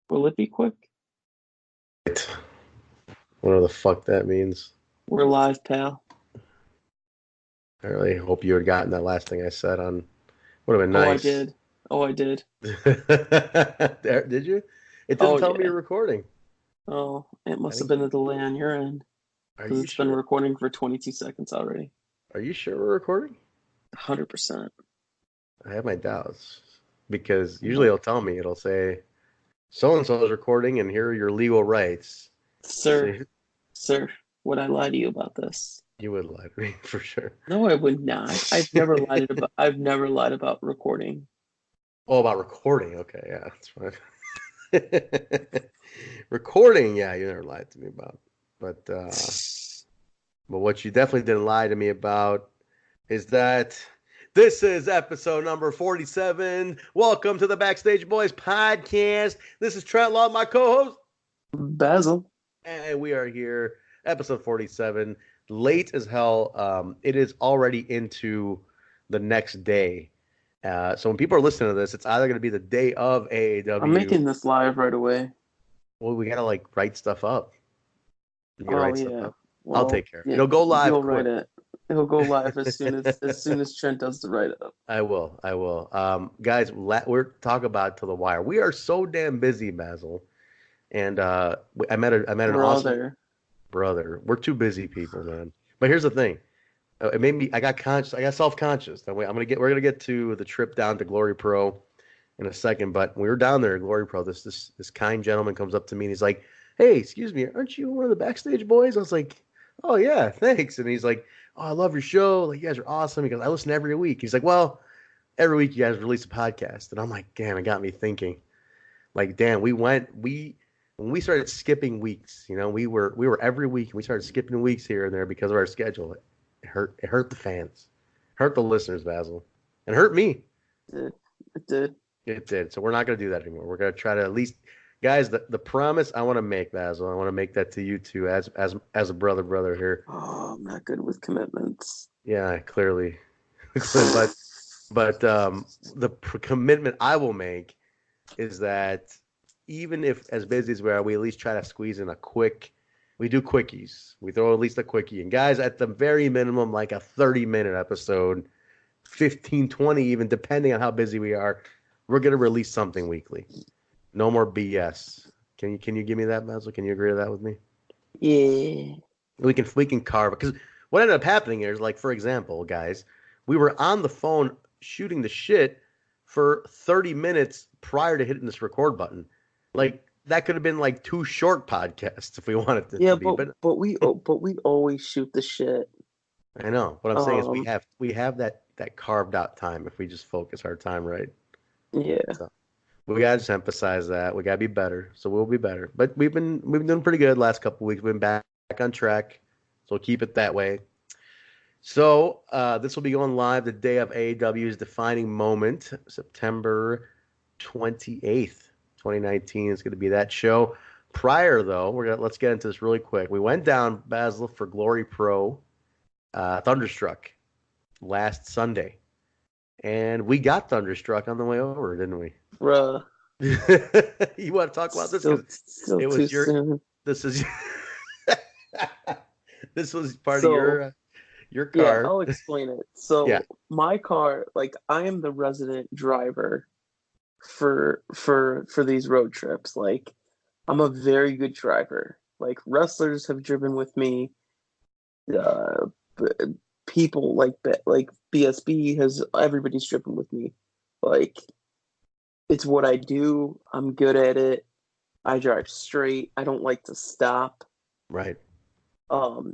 Will it be quick? Whatever the fuck that means. We're live, pal. I really hope you had gotten that last thing I said on. Would have been Oh, I nice. did. Oh, I did. Did you? It didn't Oh, tell me yeah. you're recording. Oh, it I must have think. been a delay on your end Are because you it's been sure? recording for 22 seconds already. Are you sure we're recording? 100%. I have my doubts because usually No. it'll tell me. It'll say so and so is recording, and here are your legal rights. Sir, See, sir, would I lie to you about this? you would lie to me for sure. No, I would not. I've never lied about recording. Oh, about recording. Okay, yeah, that's fine. Recording, yeah, you never lied to me about. But but what you definitely didn't lie to me about is that this is episode number 47. Welcome to the Backstage Boys podcast. This is Trent Law, my co-host, Basil. and we are here, episode 47. Late as hell. It is already into the next day. So when people are listening to this, it's either going to be the day of I'm AAW. making this live right away. Well, we got to like write stuff up. You got to Oh, write stuff yeah. up. I'll Well, take care of it. yeah, It'll go live you'll write quick. it. It'll go live as soon as Trent does the write up. I will. I will. Guys, we're talking about to the wire. We are so damn busy, Basil. And I met an awesome Brother. brother. We're two busy people, man. But here's the thing. It made me. I got conscious. I got self-conscious. That way, We're gonna get to the trip down to Glory Pro in a second. But when we were down there at Glory Pro, this kind gentleman comes up to me and he's like, "Hey, excuse me, aren't you one of the Backstage Boys?" I was like, "Oh yeah, thanks." And he's like, "Oh, I love your show. Like, you guys are awesome." He goes, "I listen every week." He's like, "Well, every week you guys release a podcast," and I'm like, "Damn!" It got me thinking. Like, damn, we when we started skipping weeks, we were every week. And we started skipping weeks here and there because of our schedule. It hurt the fans, hurt the listeners, Basil, and hurt me. Did. It did. It did. So we're not going to do that anymore. We're going to try to at least, guys. The promise I want to make, Basil, I want to make that to you too, as a brother here. Oh, I'm not good with commitments. Yeah, clearly, but the commitment I will make is that even if as busy as we are, we at least try to squeeze in a quick. We do quickies. We throw at least a quickie. And guys, at the very minimum, like a 30-minute episode, 15, 20 even, depending on how busy we are, we're going to release something weekly. No more BS. Can you give me that, Basil? Can you agree to that with me? Yeah. We can carve because what ended up happening is, like, for example, guys, we were on the phone shooting the shit for 30 minutes prior to hitting this record button. Like, that could have been like two short podcasts if we wanted it to Yeah, be. But but we always shoot the shit. I know what I'm saying is we Um, have we have that carved out time if we just focus our time right. yeah. So we gotta just emphasize that we gotta be better. So we'll be better. But we've been doing pretty good last couple of weeks. We've been back on track. So we'll keep it that way. So this will be going live the day of AEW's defining moment, September 28th, 2019 is going to be that show. Prior though, let's get into this really quick. We went down Basil for Glory Pro Thunderstruck last Sunday, and we got Thunderstruck on the way over, didn't we? Bruh. You want to talk about this because Still it too was your soon. this is this was part of So, your yeah, car. I'll explain it. Yeah, So, my car, like, I am the resident driver for these road trips. Like, I'm a very good driver. Like, wrestlers have driven with me. Uh, people like BSB has everybody's driven with me. Like, it's what I do. I'm good at it. I drive straight. I don't like to stop. right.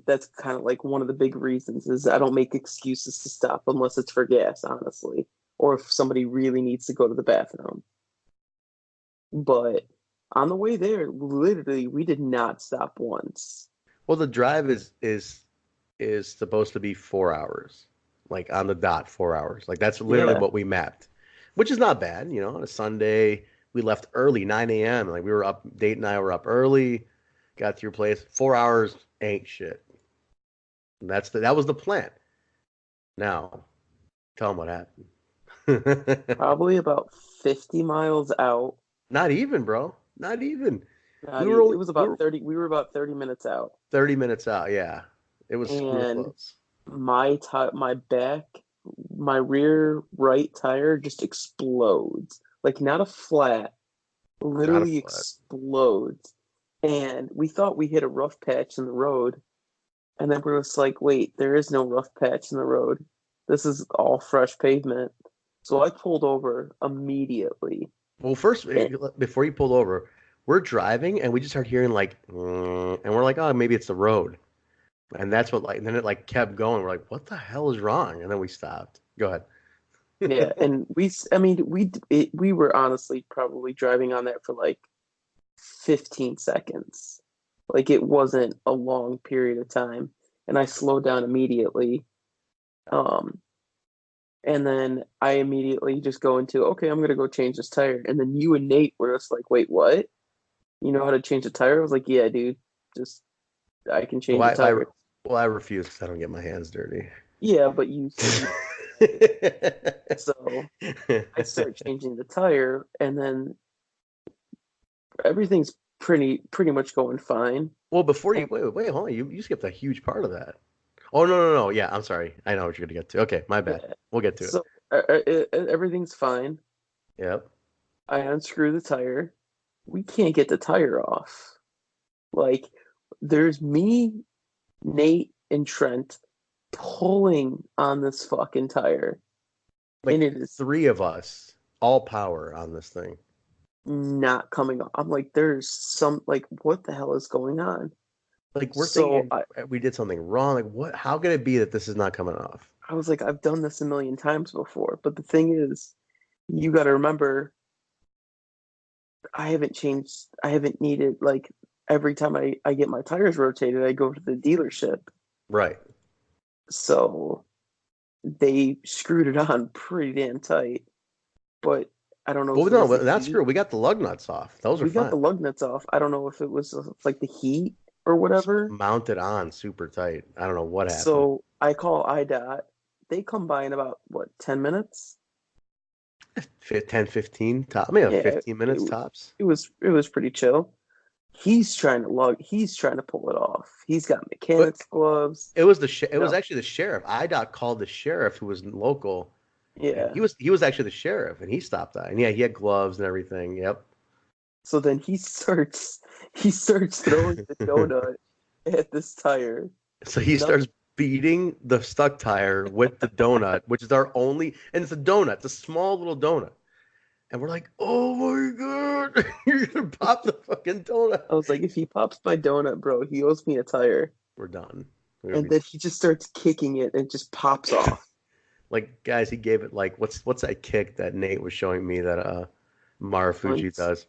That's kind of like one of the big reasons is I don't make excuses to stop unless it's for gas, honestly, or if somebody really needs to go to the bathroom. But on the way there, literally, we did not stop once. Well, the drive is supposed to be 4 hours, like on the dot, 4 hours. Like that's literally Yeah, what we mapped, which is not bad. On a Sunday, we left early, 9 a.m. Like we were up, Date and I were up early, got to your place. 4 hours ain't shit. And that was the plan. Now, tell them what happened. probably about 50 miles out. Not even, bro. Not even. Not even. It was about 30. We were about 30 minutes out, 30 minutes out. Yeah, we were and close. my back, my rear right tire just explodes. Like not a flat, Not a literally flat. explodes. And we thought we hit a rough patch in the road, and then we're just like, wait, there is no rough patch in the road. This is all fresh pavement. So I pulled over immediately. Well, first, And, before you pulled over, we're driving and we just started hearing like, and we're like, oh, maybe it's the road. And that's what like, and then it like kept going. We're like, what the hell is wrong? And then we stopped. Go yeah, ahead. and I mean, we were honestly probably driving on that for like 15 seconds. Like it wasn't a long period of time. And I slowed down immediately. Um, and then I immediately just go into, okay, I'm gonna go change this tire. And then you and Nate were just like, wait, what? You know how to change a tire? I was like, yeah, dude, just I can change a Well, I, tire. well, I refuse because I don't get my hands dirty. Yeah, but you said you so I start changing the tire and then everything's pretty much going fine. Well, before you And wait, hold on. You skipped a huge part of that. Oh no. Yeah, I'm sorry. I know what you're gonna get to. Okay, my bad. yeah, We'll get to it. so everything's fine. Yep. I unscrew the tire. We can't get the tire off. Like there's me, Nate, and Trent pulling on this fucking tire, and Like it is three of us, all power on this thing. not coming off. I'm like, there's some like, what the hell is going on? Like we're So thinking we did something wrong. Like what? How could it be that this is not coming off? I was like, I've done this a million times before. But the thing is, you got to remember, I haven't needed, like, every time I get my tires rotated, I go to the dealership. Right. So they screwed it on pretty damn tight. But I don't know Well, if it no, was the but that's heat. true. We got the lug nuts off. Those are We got fine. the lug nuts off. I don't know if it was like the heat or whatever. Mounted on super tight. I don't know what happened. So I call IDOT. They come by in about, what, 10 minutes? 10, 15 top. I mean, Yeah, 15 minutes tops. it was pretty chill. He's trying to pull it off. He's got But mechanics gloves. it was No, actually the sheriff. IDOT called the sheriff who was local, and yeah. he was actually the sheriff, and he stopped that. And yeah, he had gloves and everything. Yep. So then he starts throwing the donut at this tire. So he Nothing. starts beating the stuck tire with the donut, which is our only, and it's a donut. It's a small little donut. And we're like, oh my God, you're gonna pop the fucking donut. I was like, if he pops my donut, bro, he owes me a tire. We're done. We're gonna And be then he just starts kicking it and it just pops off. like, guys, he gave it like what's that kick that Nate was showing me that Marufuji Once. does?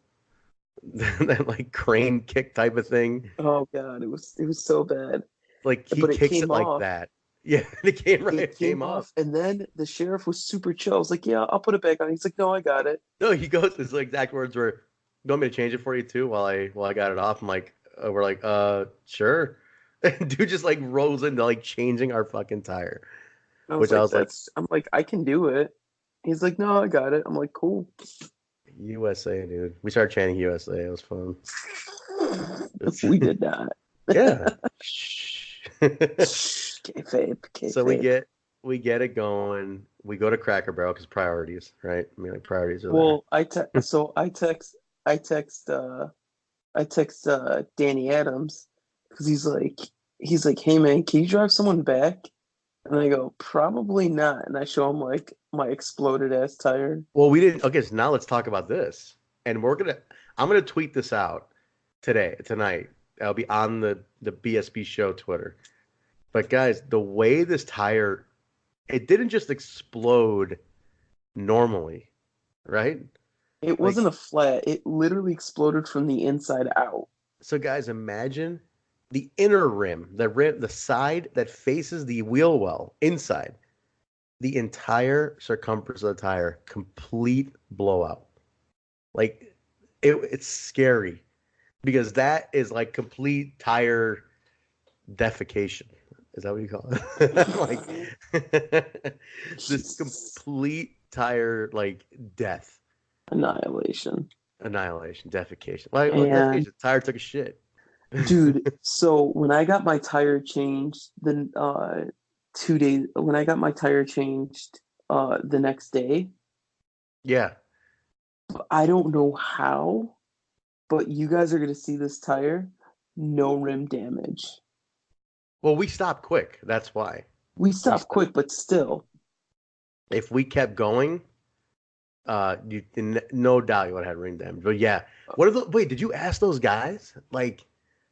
That like crane kick type of thing. Oh God, it was so bad. Like he But it kicks came it like off. that. Yeah, it came right, It it came came off. off, and then the sheriff was super chill. I was like, "Yeah, I'll put it back on." He's like, "No, I got it." No, he goes, his exact words were, "You want me to change it for you too while I got it off?" I'm like, we're like, sure. And dude just like rolls into like changing our fucking tire, I was which I like, was like, "That's." I'm like, "I can do it." He's like, "No, I got it." I'm like, "Cool." USA, dude. We started chanting USA. It was fun. It's, We did not. yeah. Shh. Kayfabe, So kayfabe. we get it going. We go to Cracker Barrel because priorities, right? I mean, like priorities are there. Well, so I text Danny Adams because he's like, "Hey man, can you drive someone back?" And I go, "Probably not." And I show him like my exploded ass tire. Well, we didn't. Okay, so now let's talk about this. And I'm gonna tweet this out tonight. I'll be on the BSB show Twitter. But guys, the way this tire, it didn't just explode normally, right? It Like, wasn't a flat. It literally exploded from the inside out. so guys, imagine the inner rim, the side that faces the wheel well inside, the entire circumference of the tire, complete blowout. Like, it's scary because that is like complete tire defecation. Is that what you call it? Like this Jesus. complete tire like death. Annihilation. Annihilation, defecation. Like, well, And defecation. Tire took a shit. dude, so when I got my tire changed, then 2 days when I got my tire changed the next day, Yeah. I don't know how, but you guys are gonna see this tire, no rim damage. Well, we stopped quick. That's why. We We stopped stopped. quick, but still, If we kept going, no doubt you would have had ring damage. But yeah, what are the? Wait, did you ask those guys? Like,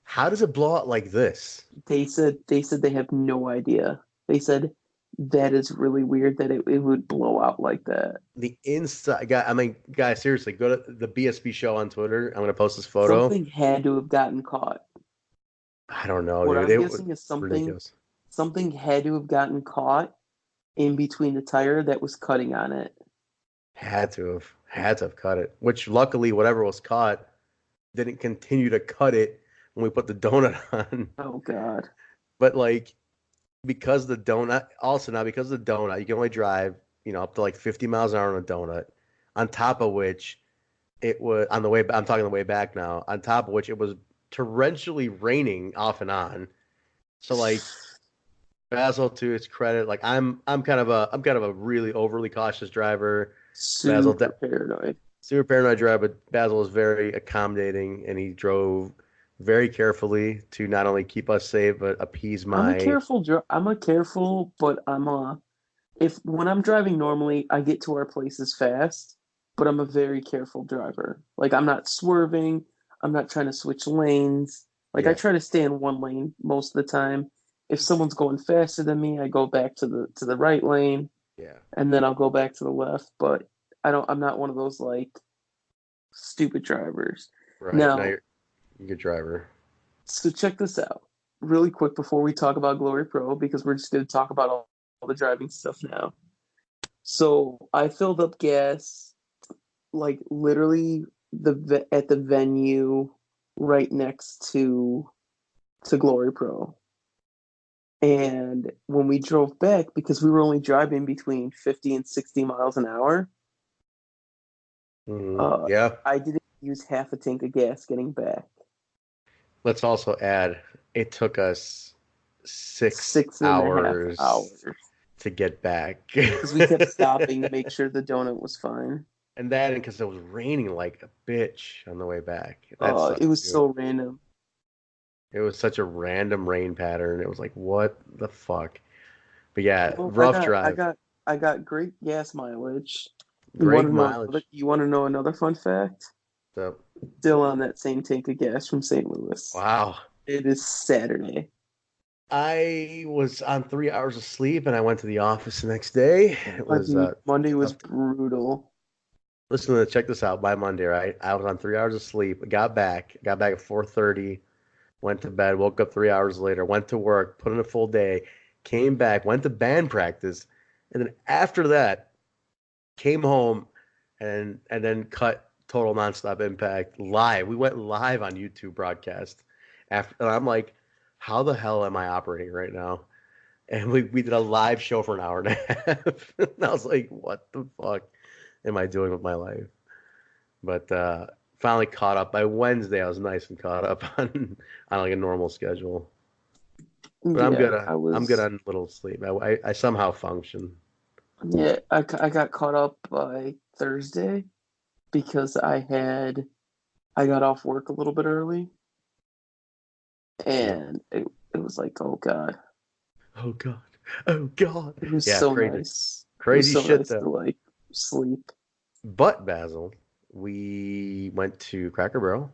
how does it blow out like this? they said they have no idea. They said that is really weird that it would blow out like that. The inside guy. I mean, guys, seriously, go to the BSB show on Twitter. I'm gonna post this photo. Something had to have gotten caught. I don't know, What dude. I'm It was guessing is something ridiculous. something had to have gotten caught in between the tire that was cutting on it. Had to have cut it. Which luckily, whatever was caught didn't continue to cut it when we put the donut on. Oh God. But like, because the donut, also now because of the donut, you can only drive, up to like 50 miles an hour on a donut. On top of which, it was on the way. I'm talking the way back now. On top of which, it was torrentially raining off and on. So like, Basil, to his credit, like I'm kind of a really overly cautious driver. Basil, Super paranoid. super paranoid driver, but Basil was very accommodating, and he drove very carefully to not only keep us safe but appease my. I'm a careful, but I'm a if when I'm driving normally, I get to our places fast, but I'm a very careful driver. Like I'm not swerving, I'm not trying to switch lanes. Like I Yeah, try to stay in one lane most of the time. If someone's going faster than me, I go back to the right lane yeah, and then I'll go back to the left, but I'm not one of those like stupid drivers. right. Now Now, you're a good driver. so check this out really quick before we talk about Glory Pro because we're just going to talk about all the driving stuff now. So I filled up gas like literally at the venue right next to Glory Pro. And when we drove back, because we were only driving between 50 and 60 miles an hour, uh, Yeah. I didn't use half a tank of gas getting back. Let's also add it took us six 6.5 hours hours to get back. because we kept stopping to make sure the donut was fine. And then because it was raining like a bitch on the way back. That sucked It was too. so random. It was such a random rain pattern. It was like, what the fuck? But yeah, Well, rough drive. I got great gas mileage. Great mileage. You want to know another fun fact? So, Still on that same tank of gas from St. Louis. wow. It is Saturday. I was on 3 hours of sleep and I went to the office the next day. It Oh, was dude, Monday was tough. brutal. Listen, check this out. By Monday, right? I was on 3 hours of sleep. Got back at 4:30. Went to bed. Woke up 3 hours later. Went to work. Put in a full day. Came back. Went to band practice, and then after that, came home, and then cut Total Nonstop Impact live. We went live on YouTube broadcast. After, and I'm like, how the hell am I operating right now? And we did a live show for an hour and a half. And I was like, what the fuck am I doing with my life? But finally caught up. By Wednesday, I was nice and caught up on like a normal schedule. But I'm Yeah, good. I'm good on little sleep. I somehow function. I got caught up by Thursday because I got off work a little bit early Yep. and it was like, oh God, Oh God. Oh God. it was Yeah, so crazy, nice. It was crazy so shit nice to though. like sleep. But Basil, we went to Cracker Barrel.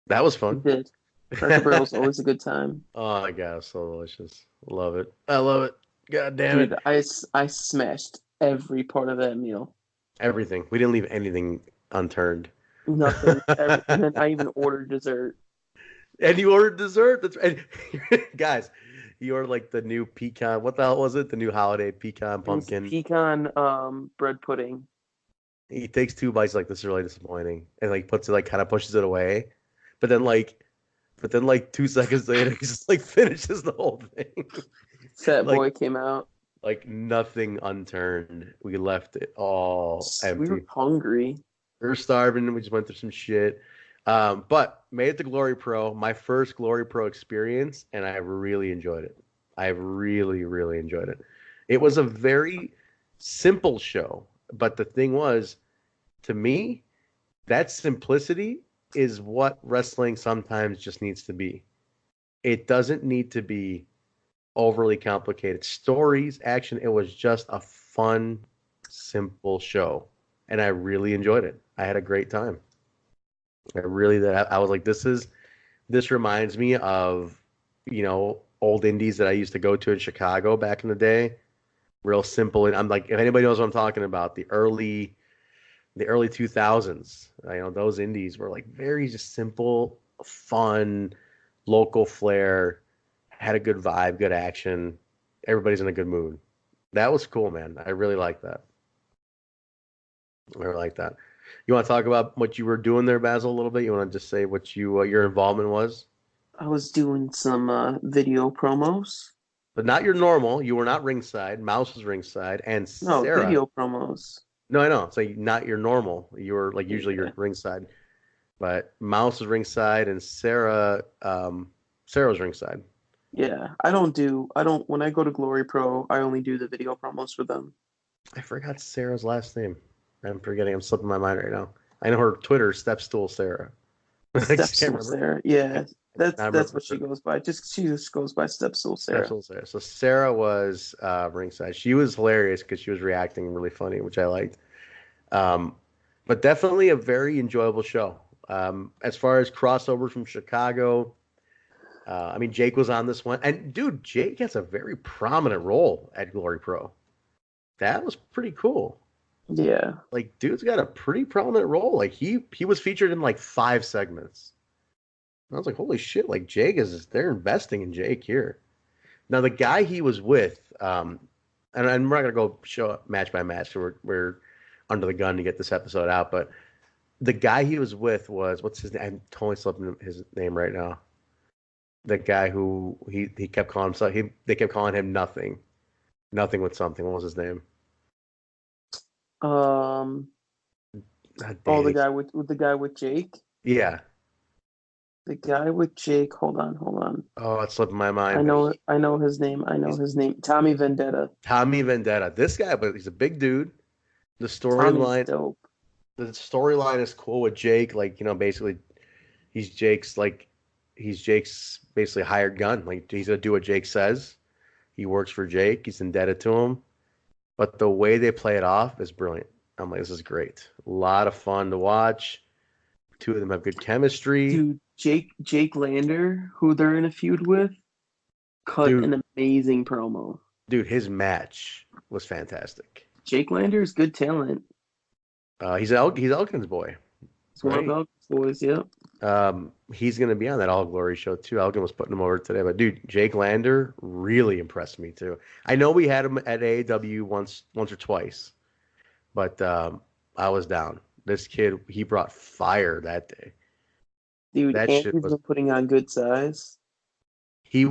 That was We fun. did. Cracker Barrel is always a good time. Oh my God, so delicious. Love it. I love it. God damn Dude, it. I smashed every part of that meal. Everything. We didn't leave anything unturned. Nothing. And then I even ordered dessert. And you ordered dessert. That's right. Guys, you ordered like the new pecan. What the hell was it? The new holiday pecan It was pumpkin. pecan bread pudding. He takes two bites like this is really disappointing. And like puts it like kind of pushes it away. But then like 2 seconds later he just like finishes the whole thing. Fat like boy came out. like nothing unturned. We left it all We were empty. hungry. We were starving. We just went through some shit. But made it to Glory Pro, my first Glory Pro experience, and I really enjoyed it. I really, really enjoyed it. It was a very simple show, but the thing was, to me, that simplicity is what wrestling sometimes just needs to be. It doesn't need to be overly complicated stories, action. It was just a fun, simple show, and I really enjoyed it. I had a great time. I really did. I was like, this reminds me of, old indies that I used to go to in Chicago back in the day. Real simple, and I'm like, if anybody knows what I'm talking about, the early 2000s, those indies were like very just simple, fun, local flair, had a good vibe, good action. Everybody's in a good mood. That was cool, man. I really like that. I really like that. You want to talk about what you were doing there, Basil, a little bit? You want to just say what your involvement was? I was doing some video promos. But not your normal. You were not ringside. Mouse was ringside, and No, Sarah. video promos. No, I know. So not your normal. You were like usually Yeah. you're ringside, but Mouse was ringside, and Sarah was ringside. Yeah. When I go to Glory Pro, I only do the video promos for them. I forgot Sarah's last name. I'm forgetting. I'm slipping my mind right now. I know her Twitter, Stepstool Sarah. I just can't Stepstool remember. Sarah. I Yeah. cannot That's remember what she her. goes by. She just goes by Stepstool Sarah. Stepstool Sarah. So Sarah was ringside. She was hilarious because she was reacting really funny, which I liked. Um, but definitely a very enjoyable show. As far as crossovers from Chicago, I mean, Jake was on this one. And dude, Jake has a very prominent role at Glory Pro. That was pretty cool. Yeah. Like, dude's got a pretty prominent role. Like, he was featured in like 5 segments. And I was like, holy shit! Like, they're investing in Jake here. Now, the guy he was with, and we're not gonna go show up match by match. So we're under the gun to get this episode out. But the guy he was with was what's his name? I'm totally slipping his name right now. The guy who he kept calling himself. They kept calling him nothing with something. What was his name? Um. Oh, Danny. the guy with Jake. Yeah. The guy with Jake. Hold on. Oh, it's slipping my mind. But I know his name. I know he's his name. Tommy Vendetta. Tommy Vendetta. This guy, but he's a big dude. The Tommy's storyline, dope. the storyline is cool with Jake. Like, basically, he's Jake's like he's Jake's basically hired gun. Like, he's gonna do what Jake says. He works for Jake. He's indebted to him. But the way they play it off is brilliant. I'm like, this is great. A lot of fun to watch. Two of them have good chemistry. Dude, Jake Lander, who they're in a feud with, cut Dude, an amazing promo. his match was fantastic. Jake Lander is good talent. He's Elkin's boy, He's one of right? Elk's boys. Yep. He's gonna be on that All Glory show too. Elgin was putting him over today, but dude, Jake Lander really impressed me too. I know we had him at AAW once or twice, but I was down. This kid, he brought fire that day. Dude, That and shit he's was. been putting on good size. He's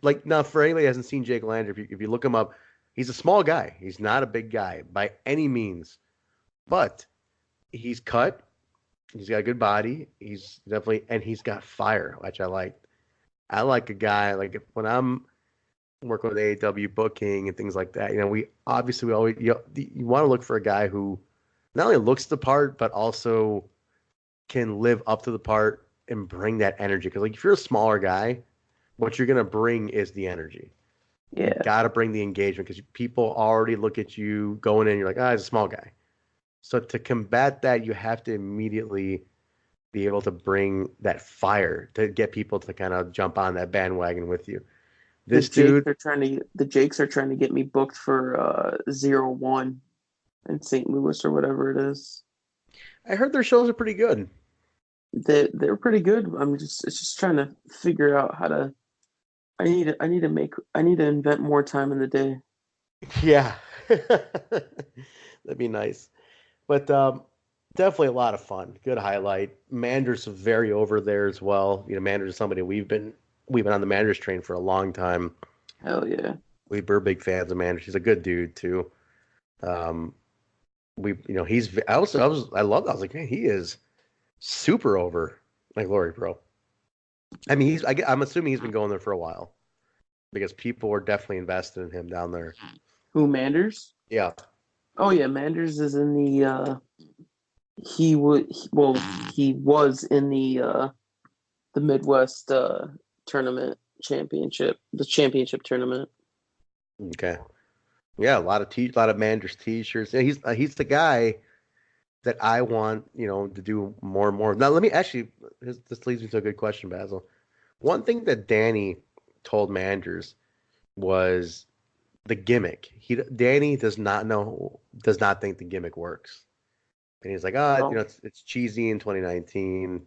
like, now for anybody who hasn't seen Jake Lander, if you look him up, he's a small guy. He's not a big guy by any means, but he's cut. He's got a good body. He's definitely, and he's got fire, which I like. I like a guy like when I'm working with AAW booking and things like that. We always you want to look for a guy who not only looks the part but also can live up to the part and bring that energy. Because like if you're a smaller guy, what you're gonna bring is the energy. You Yeah. got to bring the engagement because people already look at you going in. You're like, he's a small guy. So to combat that, you have to immediately be able to bring that fire to get people to kind of jump on that bandwagon with you. This dude, The Jakes are trying to get me booked for 01 in St. Louis or whatever it is. I heard their shows are pretty good. They're pretty good. It's just trying to figure out how to. I need to invent more time in the day. Yeah, that'd be nice. But definitely a lot of fun. Good highlight. Mander's very over there as well. Mander's somebody we've been on the Manders train for a long time. Hell yeah. We're big fans of Manders. He's a good dude too. Um, I loved. I was like, man, he is super over like Glory Pro. I mean, I'm assuming he's been going there for a while because people were definitely invested in him down there. Who, Manders? Yeah. Oh yeah, Manders is in the he would well he was in the Midwest tournament championship, the championship tournament. Okay. Yeah, a lot of Manders t-shirts. Yeah, he's the guy that I want, to do more and more. Now, let me actually. This leads me to a good question, Basil. One thing that Danny told Manders was the gimmick. Danny does not think the gimmick works, and he's like, Oh, it's cheesy in 2019.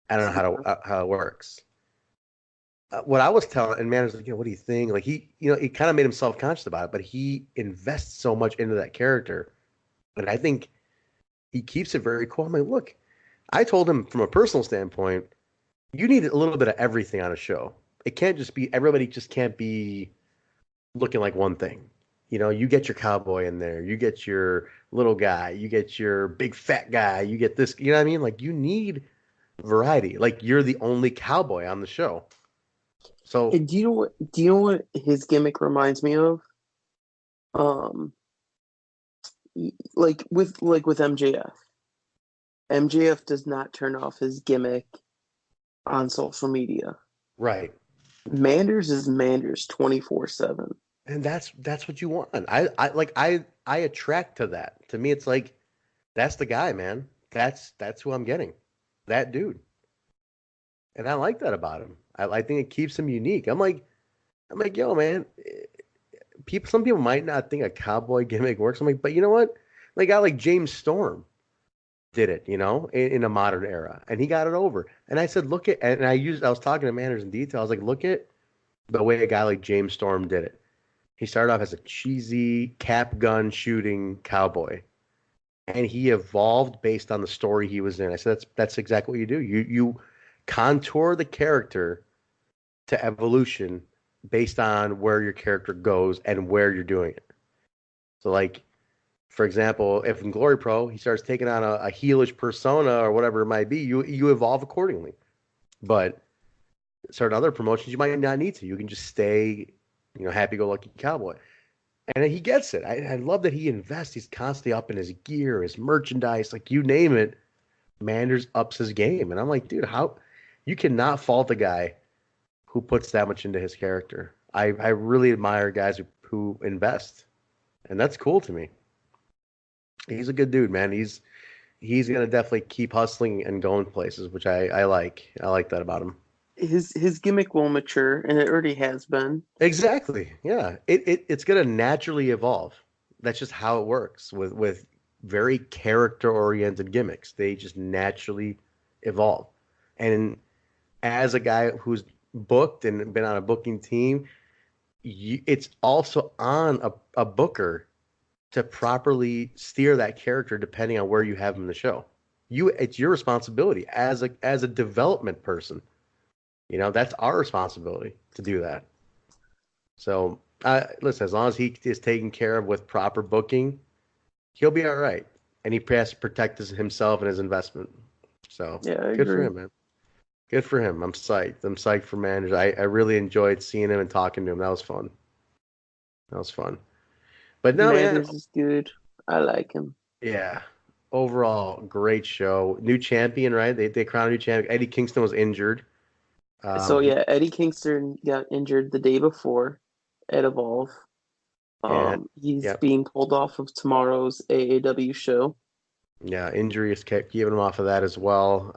I don't know how it works. What I was telling, and Manders was like, what do you think? Like he kind of made him self conscious about it, but he invests so much into that character, and I think he keeps it very cool. I'm like, look, I told him from a personal standpoint, you need a little bit of everything on a show. It can't just be everybody just can't be looking like one thing. You get your cowboy in there, you get your little guy, you get your big fat guy, you get this, you know what I mean? Like you need variety. Like you're the only cowboy on the show. So, and do you know what his gimmick reminds me of? Um, like with MJF. MJF does not turn off his gimmick on social media. right. Manders is Manders 24/7. And that's what you want. I attract to that. To me it's like that's the guy, man. That's who I'm getting. That dude. And I like that about him. I think it keeps him unique. I'm like, yo, man. Some people might not think a cowboy gimmick works. I'm like, but you know what? Like, a guy like James Storm did it, in a modern era, and he got it over. And I said, look at, and I was talking to Manners in detail. I was like, look at the way a guy like James Storm did it. He started off as a cheesy cap gun shooting cowboy, and he evolved based on the story he was in. I said, that's exactly what you do. You contour the character to evolution based on where your character goes and where you're doing it. So, like, for example, if in Glory Pro he starts taking on a heelish persona or whatever it might be, you evolve accordingly. But certain other promotions you might not need to. You can just stay, happy-go-lucky cowboy. And he gets it. I love that he invests. He's constantly up in his gear, his merchandise, like you name it. Manders ups his game, and I'm like, dude, how you cannot fault a guy who puts that much into his character. I really admire guys who invest, and that's cool to me. He's a good dude, man. He's gonna definitely keep hustling and going places, which I like. I like that about him. His gimmick will mature, and it already has been. Exactly. Yeah. It's gonna naturally evolve. That's just how it works with very character oriented gimmicks. They just naturally evolve. And as a guy who's booked and been on a booking team, it's also on a booker to properly steer that character depending on where you have him in the show. It's your responsibility as a development person. That's our responsibility to do that. So, listen, as long as he is taken care of with proper booking, he'll be all right. And he has to protect himself and his investment. So, Yeah, I good for agree. him, man. Good for him. I'm psyched. I'm psyched for Manders. I really enjoyed seeing him and talking to him. That was fun. That was fun. But no, man. Manders is good. I like him. Yeah. Overall, great show. New champion, right? They crowned a new champion. Eddie Kingston was injured. So He yeah, Eddie Kingston got injured the day before at Evolve. and He's yeah, being pulled off of tomorrow's AAW show. yeah, injuries kept keeping him off of that as well.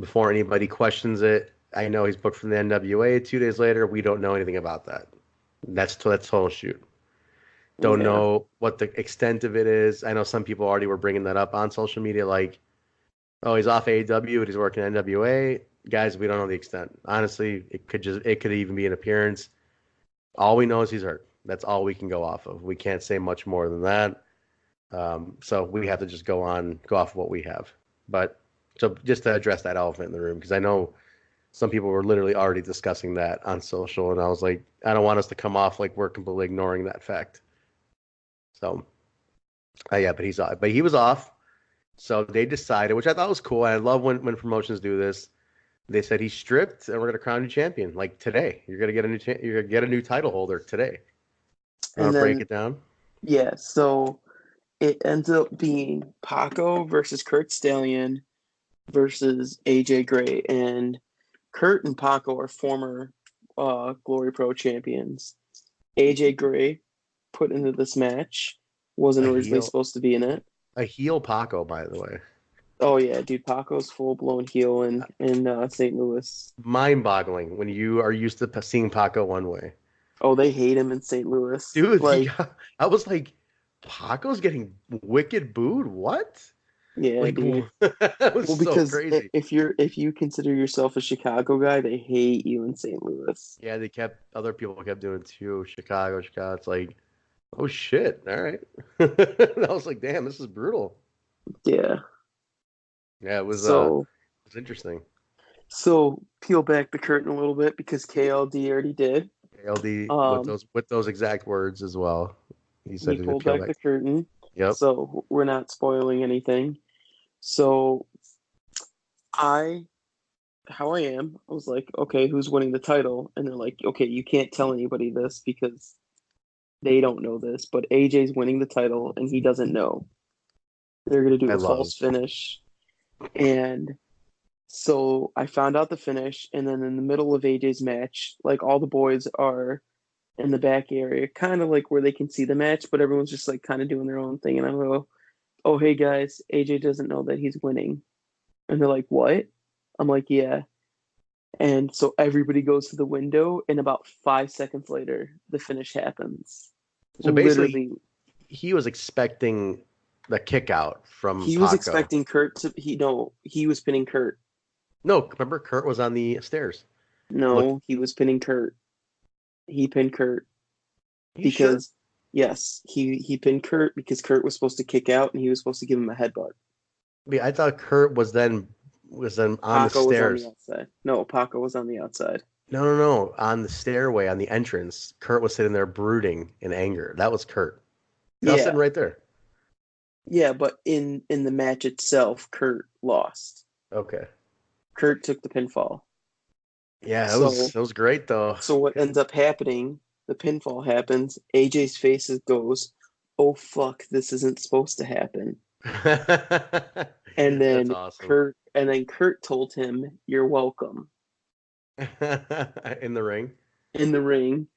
Before anybody questions it, I know he's booked from the NWA 2 days later. We don't know anything about that. That's total shoot. Don't Yeah, know what the extent of it is. I know some people already were bringing that up on social media, like, oh, he's off AAW, but he's working NWA. Guys, we don't know the extent. Honestly, it could even be an appearance. All we know is he's hurt. That's all we can go off of. We can't say much more than that. So we have to just go off of what we have. But so just to address that elephant in the room, because I know some people were literally already discussing that on social, and I was like, I don't want us to come off like we're completely ignoring that fact. So Yeah, but he's off. But he was off. So they decided, which I thought was cool. And I love when promotions do this. They said he's stripped, and we're gonna crown you champion like today. You're gonna get a you're gonna get a new title holder today. You want And to break then it down? yeah, so it ends up being Paco versus Kurt Stallion versus AJ Gray, and Kurt and Paco are former Glory Pro champions. AJ Gray put into this match wasn't A originally heel, supposed to be in it. a heel Paco, by the way. Oh yeah, dude, Paco's full blown heel in St. Louis. Mind-boggling when you are used to seeing Paco one way. Oh, they hate him in St. Louis. Dude, Like, I was like, Paco's getting wicked booed. What? yeah, Like, dude. that was Well, so because crazy. if you consider yourself a Chicago guy, they hate you in St. Louis. Yeah, other people kept doing it too. Chicago, Chicago. It's like, oh shit. All right. I was like, damn, this is brutal. Yeah. Yeah, So it was interesting. so peel back the curtain a little bit because KLD already did. LD Um, with those exact words as well. He he said to pulled peel back back. the curtain, Yep. so we're not spoiling anything. So I how I am, I was like, okay, who's winning the title? And they're like, okay, you can't tell anybody this because they don't know this, but AJ's winning the title and he doesn't know. They're gonna do I a love. false finish. And so I found out the finish, and then in the middle of AJ's match, like all the boys are in the back area, kind of like where they can see the match, but everyone's just like kind of doing their own thing. And I go, oh, hey guys, AJ doesn't know that he's winning. And they're like, what? I'm like, yeah. And so everybody goes to the window, and about 5 seconds later, the finish happens. So basically, Literally, he was expecting the kick out from he was Paco. expecting Kurt to, he was pinning Kurt. No, remember Kurt was on the stairs. Look, No, he was pinning Kurt. He pinned Kurt you sure? because, yes, he pinned Kurt because Kurt was supposed to kick out and he was supposed to give him a headbutt. I thought Kurt was then on the Paco was on the stairs. outside. No, Paco was on the outside. No, no, no. On the stairway, on the entrance, Kurt was sitting there brooding in anger. That was Kurt. I was Yeah, sitting right there. yeah, but in the match itself, Kurt lost. Okay. Kurt took the pinfall. Yeah, So it was great though. so what ends up happening? The pinfall happens. AJ's face goes, "Oh fuck, this isn't supposed to happen." And That's then awesome. Kurt told him, "You're welcome," In the ring. in the ring.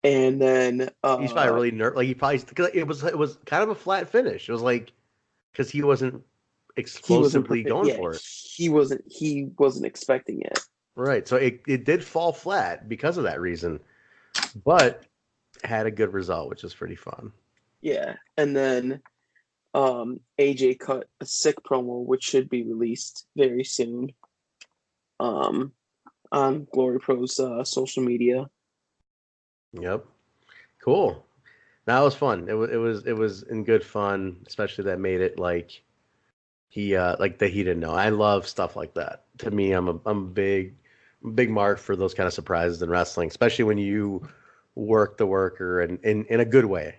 And then He's probably really nervous. Like he probably because it was kind of a flat finish. It was like because he wasn't he wasn't explosively prepared. going Yeah, for it. he wasn't expecting it. Right. So it did fall flat because of that reason, but had a good result, which is pretty fun. Yeah. And then AJ cut a sick promo, which should be released very soon. Um, on Glory Pro's social media. Yep. Cool. That was fun. It was in good fun, especially that made it like that he didn't know. I love stuff like that. To me, I'm a big mark for those kind of surprises in wrestling, especially when you work the worker and in a good way,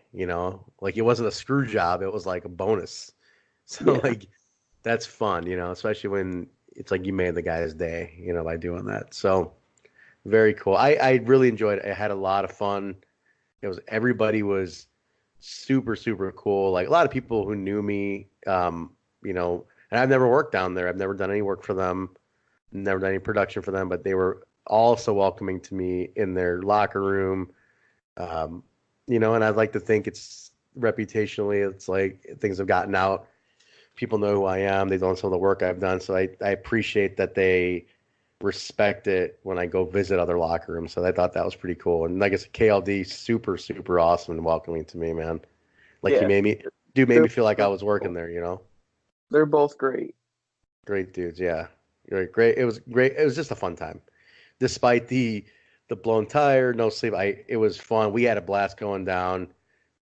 Like it wasn't a screw job, it was like a bonus. So Yeah. like that's fun, especially when it's like you made the guy's day, by doing that. So very cool. I really enjoyed it. I had a lot of fun. Everybody was super, super cool. Like a lot of people who knew me, and I've never worked down there. I've never done any work for them, never done any production for them, but they were all so welcoming to me in their locker room. Um, and I'd like to think it's reputationally, it's like things have gotten out. People know who I am. They know some of the work I've done. So I appreciate that they respect it when I go visit other locker rooms. So I thought that was pretty cool. And like I said, KLD, super, super awesome and welcoming to me, man. Like he Yeah. made me They're feel like I they're, was working there. they're both great. Great dudes, yeah. You're great. It was great. It was just a fun time. Despite the blown tire, no sleep. It was fun. We had a blast going down.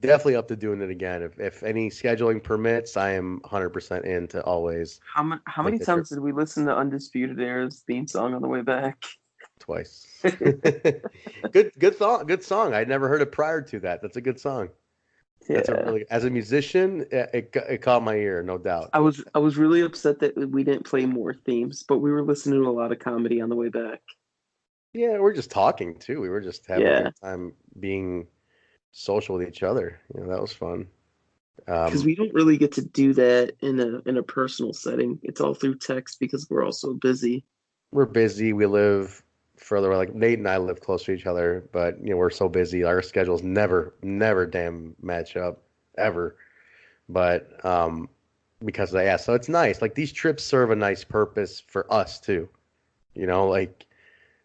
Definitely up to doing it again. If any scheduling permits, I am 100% in to always How make many the trip times did we listen to Undisputed Era's theme song on the way back? twice. Good song. Good song. I'd never heard it prior to that. That's a good song. That's a Yeah. really, as a musician, it caught my ear, no doubt. I was really upset that we didn't play more themes, but we were listening to a lot of comedy on the way back. Yeah, we're just talking too. We were just having a Yeah, good time being social with each other. That was fun. because Um, we don't really get to do that in a personal setting. It's all through text because we're all so busy. we're busy. We live further. Like Nate and I live close to each other, but we're so busy. Our schedules never damn match up ever. But because of that, yeah, so it's nice. Like these trips serve a nice purpose for us too. Like,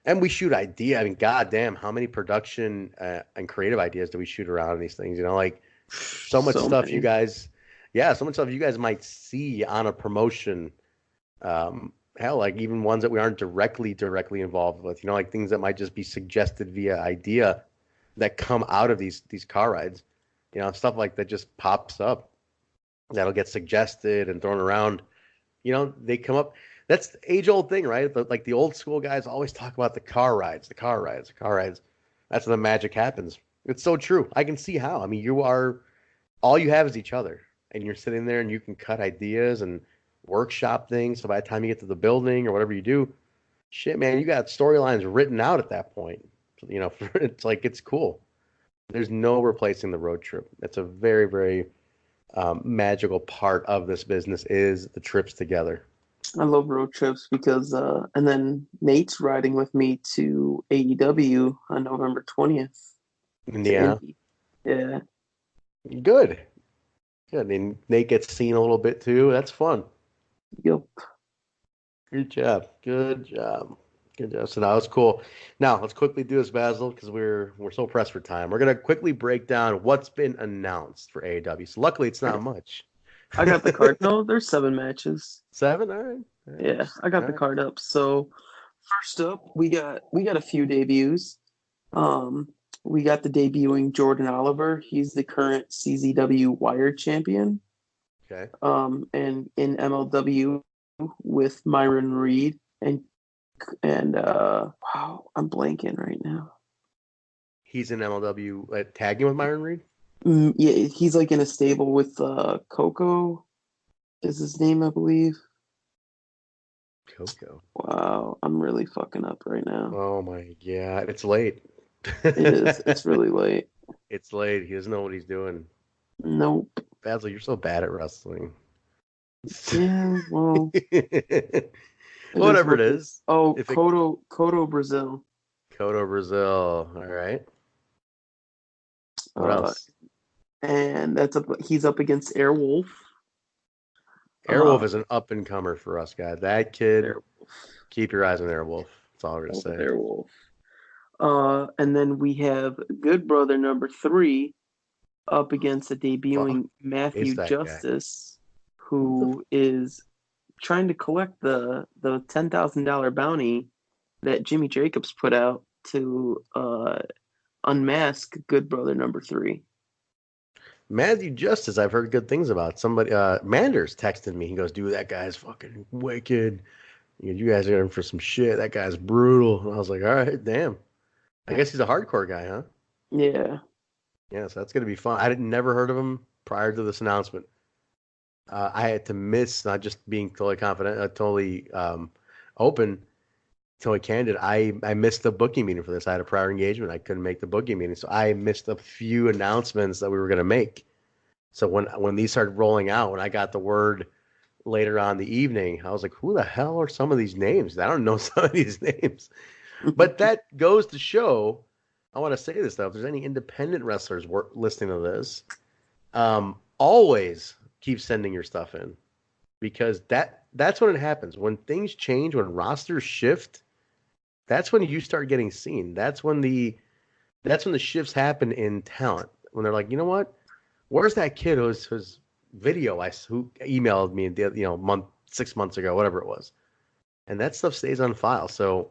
and we shoot idea. I mean, goddamn, how many production and creative ideas do we shoot around these things? Like so much So stuff you many. guys, yeah, so much stuff you guys might see on a promotion. Hell, like even ones that we aren't directly involved with. Like things that might just be suggested via idea that come out of these car rides. Stuff like that just pops up that'll get suggested and thrown around. They come up. That's the age old thing, right? Like the old school guys always talk about the car rides, the car rides, the car rides. That's when the magic happens. It's so true. I can see how. I mean, all you have is each other, and you're sitting there and you can cut ideas and workshop things. So by the time you get to the building or whatever you do, shit, man, you got storylines written out at that point. It's like it's cool. There's no replacing the road trip. It's a very, very magical part of this business is the trips together. I love road trips because and then Nate's riding with me to AEW on November 20th to Indiana, Indy. Yeah. good, good. And Nate gets seen a little bit too. That's fun. Yep. Good job. Good job. Good job. So that was cool. Now let's quickly do this, Basil, because we're so pressed for time. We're gonna quickly break down what's been announced for AAW. So luckily, it's not much. I got the card. No, there's 7 matches. 7. All right. All right. Yeah, I got All the right. card up. So first up, we got a few debuts. Um, we got the debuting Jordan Oliver. He's the current CZW Wired champion. Okay. And in MLW with Myron Reed and wow, I'm blanking right now. He's in MLW tagging with Myron Reed. Yeah, he's like in a stable with Coco is his name, I believe. Coco. Wow, I'm really fucking up right now. Oh my God. It's late. It is. It's really late. It's late. He doesn't know what he's doing. Nope. Basil, you're so bad at wrestling. Yeah, well, it is Whatever what it it is. is. Oh, If it Kodo Brazil. Kodo Brazil. All right. What Uh, else? and he's up against Airwolf. Airwolf Uh, is an up and comer for us, guys. That kid, Airwolf. keep your eyes on Airwolf. That's all I'm gonna Oh, say. Airwolf. And then we have Good Brother number 3 up against a Fuck debuting is Matthew that guy? Justice, Who the who is trying to collect the $10,000 bounty that Jimmy Jacobs put out to unmask Good Brother number 3. Matthew Justice? I've heard good things about. Somebody, Manders texted me. He goes, "Dude, that guy's fucking wicked. You guys are in for some shit. That guy's brutal." And I was like, "All right, damn. I guess he's a hardcore guy, huh?" Yeah. Yeah, so that's gonna be fun. I didn't never heard of him prior to this announcement. I had to miss, not just being totally confident, totally open, totally candid. I missed the booking meeting for this. I had a prior engagement. I couldn't make the booking meeting, so I missed a few announcements that we were going to make. So when these started rolling out, when I got the word later on the evening, I was like, "Who the hell are some of these names? I don't know some of these names." But that goes to show. I want to say this though: if there's any independent wrestlers listening to this, always keep sending your stuff in because that's when it happens. When things change, when rosters shift, that's when you start getting seen. That's when the shifts happen in talent. When they're like, you know what? Where's that kid whose video who emailed me month 6 months ago, whatever it was, and that stuff stays on file. So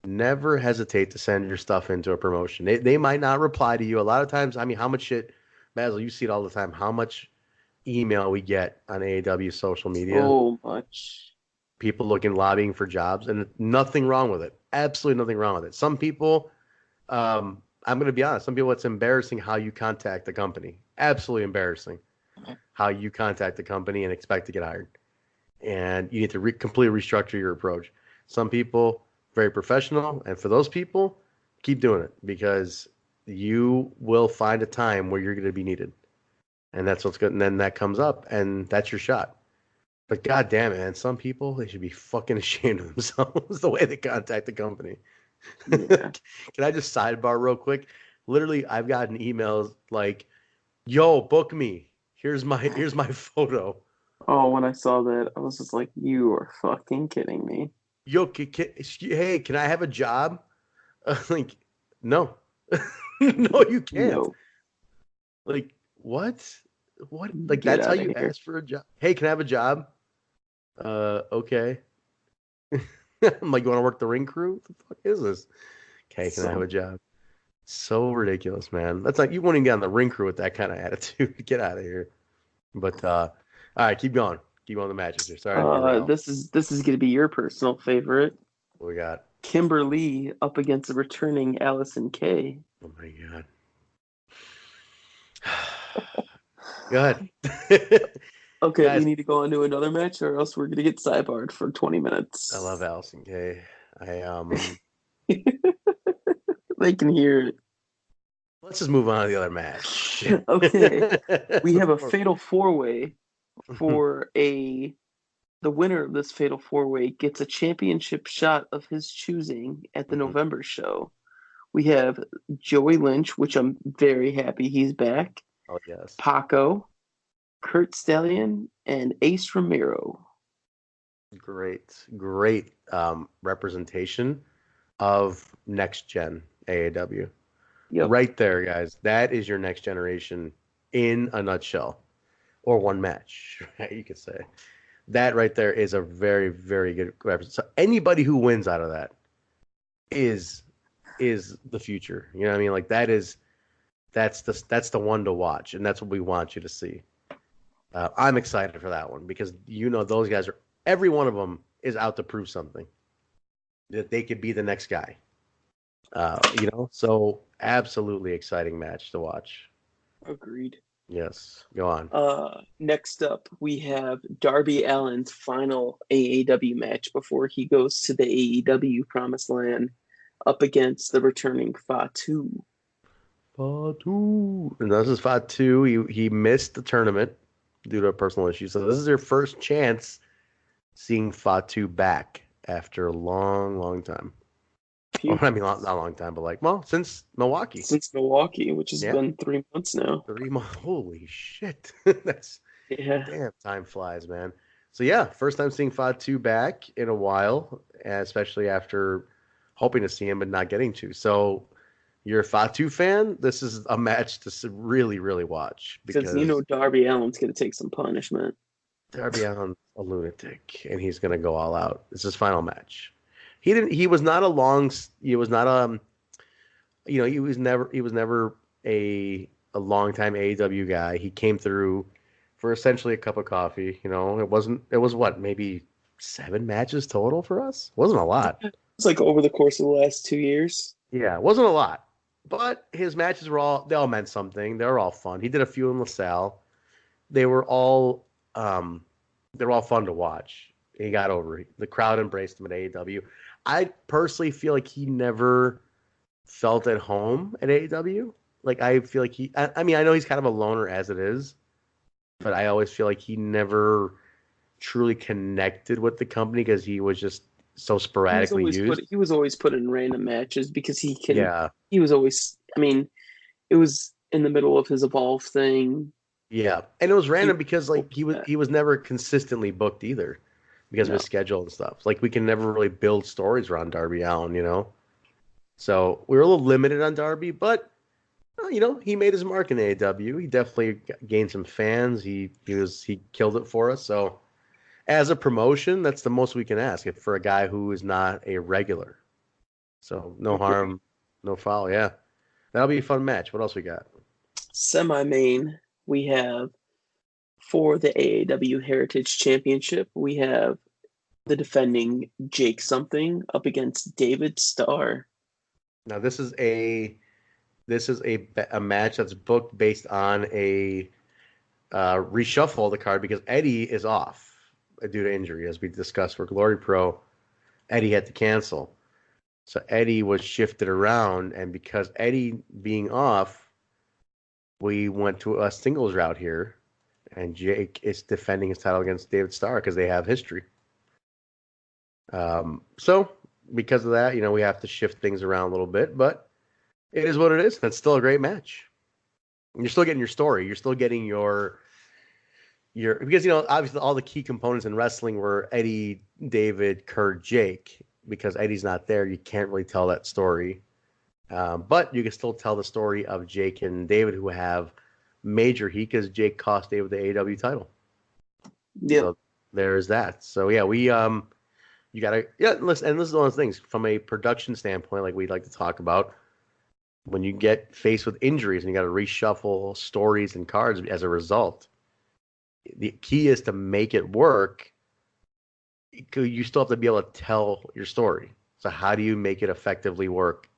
never hesitate to send your stuff into a promotion. They might not reply to you a lot of times. I mean, how much shit, Basil? You see it all the time. How much email we get on AAW social media? So much. People looking lobbying for jobs, and nothing wrong with it. Absolutely nothing wrong with it. Some people, I'm going to be honest. Some people, it's embarrassing how you contact the company. absolutely embarrassing how you contact the company and expect to get hired. And you need to completely restructure your approach. Some people, very professional, and for those people, keep doing it because you will find a time where you're going to be needed. And that's what's good. And then that comes up, and that's your shot. But god damn it, man, some people, they should be fucking ashamed of themselves the way they contact the company. Yeah. Can I just sidebar real quick? Literally, I've gotten emails like, "Yo, book me. Here's my photo. Oh, when I saw that, I was just like, you are fucking kidding me. Yo, hey, can I have a job?" Like, no, no, you can't. No, Like, what? What? Like, get that's how out of you here. ask for a job? Hey, can I have a job? Okay. I'm like, you want to work the ring crew? What the fuck is this? Okay, can I have So, a job? So ridiculous, man. That's like you wouldn't get on the ring crew with that kind of attitude. Get out of here. But all right, keep going. Keep on the matches here. Sorry to derail. this is gonna be your personal favorite. What we got? Kimberly up against the returning Allison Kay. Oh my god. Go ahead. Okay, we Guys, need to go on to another match, or else we're gonna get sidebarred for 20 I love minutes. Allison Kay. I They can hear it. let's just move on to the other match. Okay, we have a Before- fatal four way for a the winner of this fatal four way gets a championship shot of his choosing at the Mhm. November show. We have Joey Lynch, which I'm very happy he's back. Oh yes. Paco, Kurt Stallion, and Ace Romero. Great representation of next gen AAW. Yep. Right there, guys. That is your next generation in a nutshell, or one match, right? You could say that right there is a very, very good representation. So anybody who wins out of that is the future. You know what I mean? Like that's the one to watch, and that's what we want you to see. I'm excited for that one because those guys are every one of them is out to prove something that they could be the next guy. So absolutely exciting match to watch. Agreed. Yes, go on. Next up, we have Darby Allin's final AAW match before he goes to the AEW Promised Land up against the returning Fatu. Fatu. And this is Fatu. He missed the tournament due to a personal issue. So this is their first chance seeing Fatu back after a long, long time. Or I mean, not a long time, but since Milwaukee. Since Milwaukee, which has Yeah, been 3 months now. 3 months. Holy shit. That's Yeah. damn, time flies, man. So yeah, first time seeing Fatu back in a while, especially after hoping to see him but not getting to. So you're a Fatu fan, this is a match to really, really watch Because because Darby Allin's going to take some punishment. Darby Allin's a lunatic and he's going to go all out. It's his final match. He was not a long. He was not he was never a long time AEW guy. He came through for essentially a cup of coffee. It was what, maybe 7 matches total for us. Wasn't a lot. It's like over the course of the last 2 years. Yeah, it wasn't a lot. But his matches they all meant something. They were all fun. He did a few in LaSalle. They were all fun to watch. He got over it. The crowd embraced him at AEW. I personally feel like he never felt at home at AEW. Like I feel like I mean, I know he's kind of a loner as it is, but I always feel like he never truly connected with the company because he was just so sporadically used. He was always put in random matches because he can. Yeah, He was always. I mean, it was in the middle of his Evolve thing. yeah, and it was random because he was never consistently booked either because of his schedule and stuff. Like we can never really build stories around Darby Allin. So we were a little limited on Darby, but he made his mark in AEW. He definitely gained some fans. He killed it for us. So as a promotion, that's the most we can ask for a guy who is not a regular. So no harm, no foul. Yeah, that'll be a fun match. What else we got? Semi-main, we have for the AAW Heritage Championship, we have the defending Jake something up against David Starr. Now this is a This is a match that's booked based on a reshuffle of the card because Eddie is off due to injury, as we discussed for Glory Pro. Eddie had to cancel. So Eddie was shifted around, and because Eddie being off, we went to a singles route here, and Jake is defending his title against David Starr because they have history. So because of that, we have to shift things around a little bit, but it is what it is. That's still a great match. You're still getting your story. You're still getting your because obviously all the key components in wrestling were Eddie, David, Kurt, Jake. Because Eddie's not there, you can't really tell that story. But you can still tell the story of Jake and David, who have major heat because Jake cost David the AAW title. Yeah. So there's that. So yeah, you gotta listen. And this is one of the things from a production standpoint, like we'd like to talk about. When you get faced with injuries and you got to reshuffle stories and cards as a result, the key is to make it work. You still have to be able to tell your story. So how do you make it effectively work?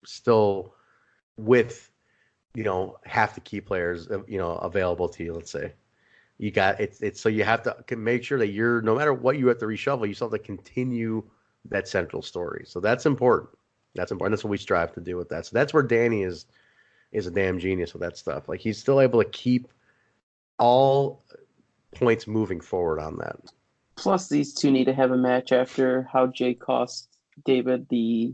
Still with half the key players available to you. Let's say you got it's so you have to make sure that you're no matter what you have to reshuffle, you still have to continue that central story. So that's important. That's important. That's what we strive to do with that. So that's where Danny is a damn genius with that stuff. Like he's still able to keep all points moving forward on that. Plus, these two need to have a match after how Jake cost David the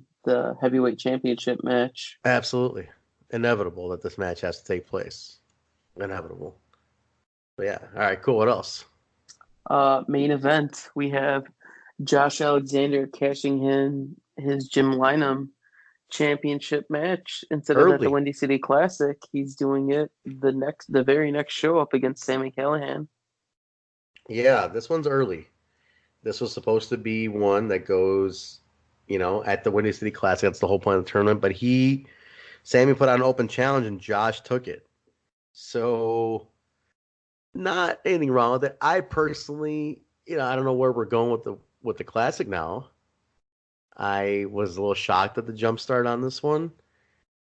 heavyweight championship match. Absolutely. Inevitable that this match has to take place. Inevitable. But yeah. All right, cool. What else? Main event, we have Josh Alexander cashing in his Jim Lynam championship match instead of at the Early. Windy City Classic. He's doing it the very next show up against Sami Callihan. Yeah, this one's early. This was supposed to be one that goes, at the Windy City Classic. That's the whole point of the tournament. But Sammy put out an open challenge and Josh took it. So not anything wrong with it. I personally, I don't know where we're going with the classic now. I was a little shocked at the jump start on this one.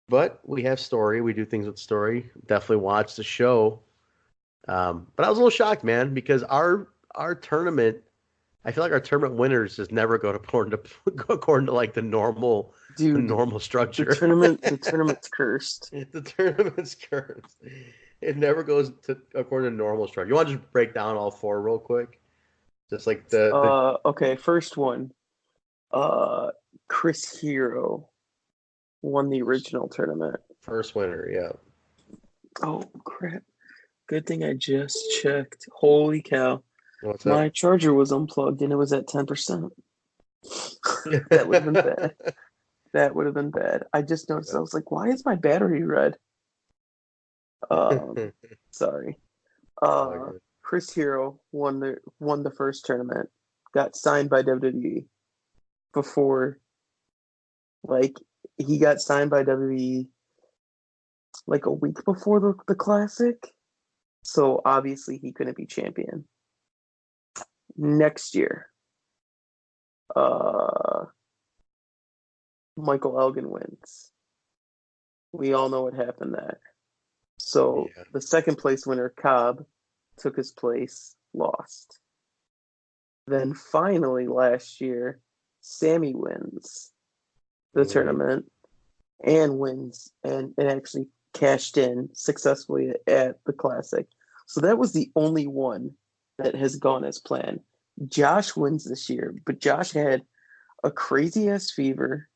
But we have story. We do things with story. Definitely watch the show. But I was a little shocked, man, because our tournament, I feel like our tournament winners just never go according to like the normal structure. The tournament's cursed. The tournament's cursed. It never goes according to normal structure. You want to just break down all four real quick? Just like okay, first one. Chris Hero won the original tournament. First winner, yeah. Oh crap. Good thing I just checked. Holy cow. What's My up? charger was unplugged and it was at 10%. That would have been bad. That would have been bad. I just noticed. I was like, why is my battery red? Sorry. Chris Hero won the first tournament. Got signed by WWE before, like, he got signed by WWE like a week before the classic. So obviously he couldn't be champion. Next year, Michael Elgin wins. We all know what happened there. So the second place winner, Cobb, took his place, lost. Then finally last year, Sammy wins the tournament and wins and actually cashed in successfully at the Classic. So that was the only one that has gone as planned. Josh wins this year, but Josh had a crazy ass fever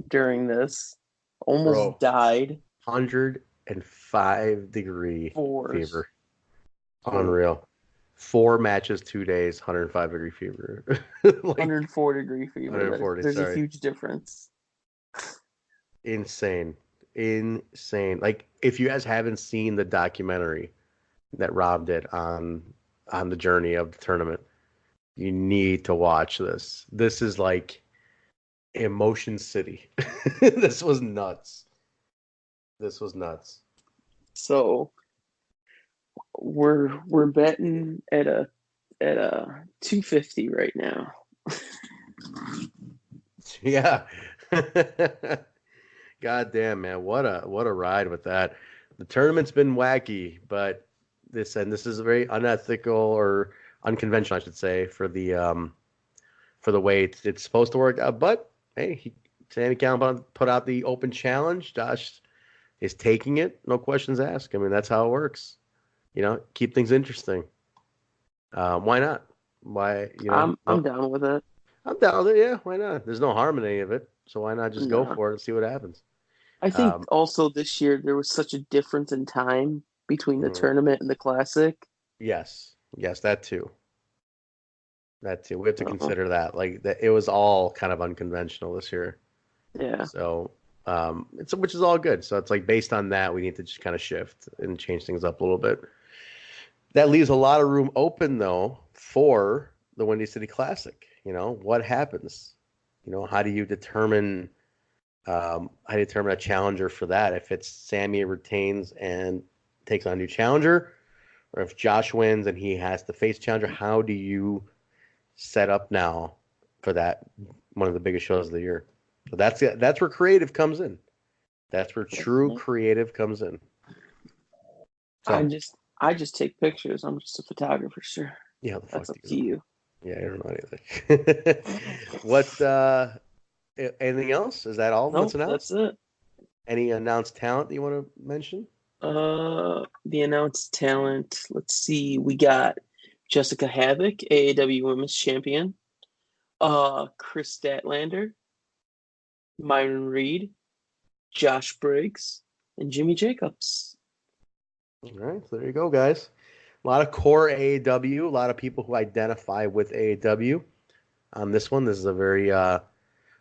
during this, almost died. 105-degree fever. Unreal. 4 matches, 2 days, 105-degree fever. 104-degree fever. 140, There's a huge difference. Insane. Like, if you guys haven't seen the documentary that Rob did on the journey of the tournament, you need to watch this. This is like Emotion City. This was nuts. So we're betting at a 250 right now. Yeah. God damn, man, what a ride with that. The tournament's been wacky, but this is very unethical or unconventional, I should say, for the way it's supposed to work out. But hey, Sammy Calhoun put out the open challenge. Josh is taking it, no questions asked. I mean, that's how it works. Keep things interesting. Why not? Why, I'm down with it. I'm down with it. Yeah, why not? There's no harm in any of it, so why not just go No. for it and see what happens? I think Um, also this year there was such a difference in time between the mhm. tournament and the classic. Yes, that too. That too. We have to So, consider that. Like that, it was all kind of unconventional this year. yeah. So, it's which is all good. So it's like based on that, we need to just kind of shift and change things up a little bit. That leaves a lot of room open though for the Windy City Classic. What happens? How do you determine a challenger for that? If it's Sammy retains and takes on a new challenger, or if Josh wins and he has to face challenger, how do you set up now for that one of the biggest shows of the year? So that's where creative comes in. That's where true creative comes in. I So just I just take pictures. I'm just a photographer, sure. yeah, how the fuck That's up do you to know? you. Yeah, I don't know anything. What anything else? Is that all that's Nope, that's announced? it. Any announced talent that you want to mention? The announced talent. Let's see. We got Jessica Havoc, AAW Women's Champion. Chris Statlander, Myron Reed, Josh Briggs, and Jimmy Jacobs. All right, so there you go, guys. A lot of core AAW, a lot of people who identify with AAW on this one. This is a very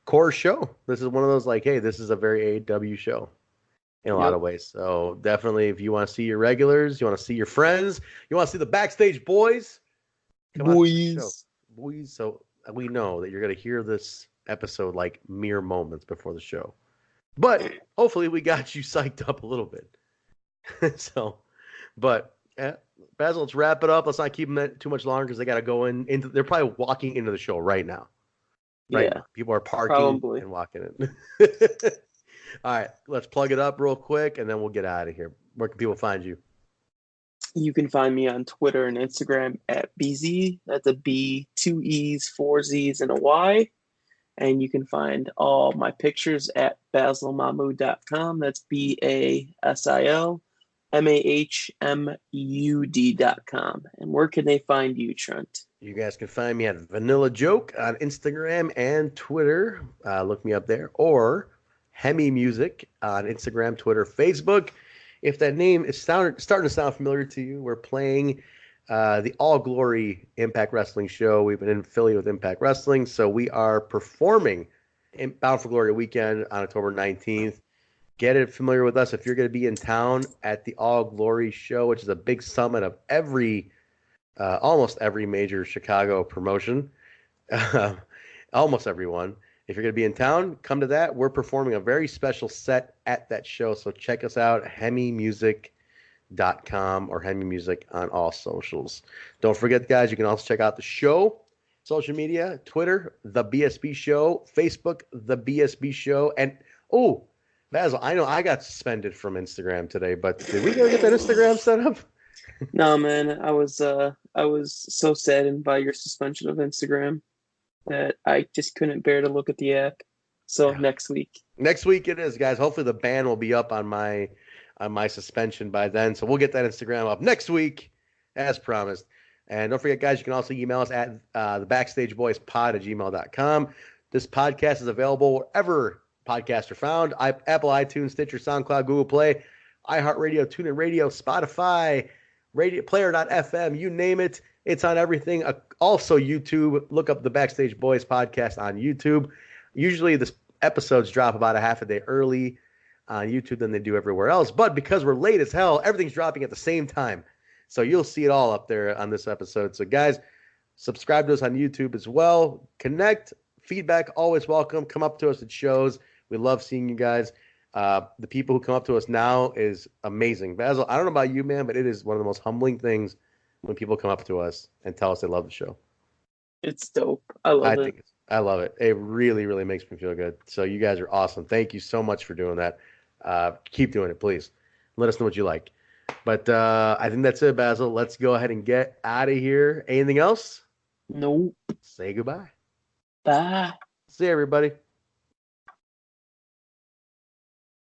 core show. This is one of those like, hey, this is a very AAW show in a lot Yep. of ways. So definitely, if you want to see your regulars, you want to see your friends, you want to see the Backstage Boys, come out to the show, Boys. boys. So we know that you're gonna hear this episode like mere moments before the show, but hopefully we got you psyched up a little bit. So, but Basil, let's wrap it up. Let's not keep them that too much longer because they got to go into. They're probably walking into the show right now. Right Yeah, now, people are parking probably. and walking in. All right, let's plug it up real quick, and then we'll get out of here. Where can people find you? You can find me on Twitter and Instagram at BZ. That's a B, two E's, four Z's, and a Y. And you can find all my pictures at basilmahmood.com. That's BASILMAHMUD.com. And where can they find you, Trent? You guys can find me at Vanilla Joke on Instagram and Twitter. Look me up there. Or HEMI Music on Instagram, Twitter, Facebook. If that name is starting to sound familiar to you, we're playing the All Glory Impact Wrestling show. We've been affiliated with Impact Wrestling, so we are performing in Bound for Glory weekend on October 19th. Get it familiar with us if you're going to be in town at the All Glory show, which is a big summit of almost every major Chicago promotion, almost everyone. If you're going to be in town, come to that. We're performing a very special set at that show, so check us out, hemimusic.com or Hemi Music on all socials. Don't forget, guys, you can also check out the show, social media, Twitter, The BSB Show, Facebook, The BSB Show, and, oh, Basil, I know I got suspended from Instagram today, but did we ever get that Instagram set up? No, man, I was so saddened by your suspension of Instagram that I just couldn't bear to look at the app. So Yeah. next week. Next week it is, guys. Hopefully the ban will be up on my suspension by then. So we'll get that Instagram up next week, as promised. And don't forget, guys, you can also email us at the backstageboyspod@gmail.com. This podcast is available wherever podcasts are found. Apple, iTunes, Stitcher, SoundCloud, Google Play, iHeartRadio, TuneIn Radio, Spotify, Radio Player.fm, you name it. It's on everything. Also YouTube. Look up the Backstage Boys podcast on YouTube. Usually the episodes drop about a half a day early on YouTube than they do everywhere else. But because we're late as hell, everything's dropping at the same time. So you'll see it all up there on this episode. So guys, subscribe to us on YouTube as well. Connect. Feedback, always welcome. Come up to us at shows. We love seeing you guys. The people who come up to us now is amazing. Basil, I don't know about you, man, but it is one of the most humbling things when people come up to us and tell us they love the show. It's dope. I love it. I love it. It really, really makes me feel good. So you guys are awesome. Thank you so much for doing that. Keep doing it, please. Let us know what you like. But I think that's it, Basil. Let's go ahead and get out of here. Anything else? Nope. Say goodbye. Bye. See you, everybody.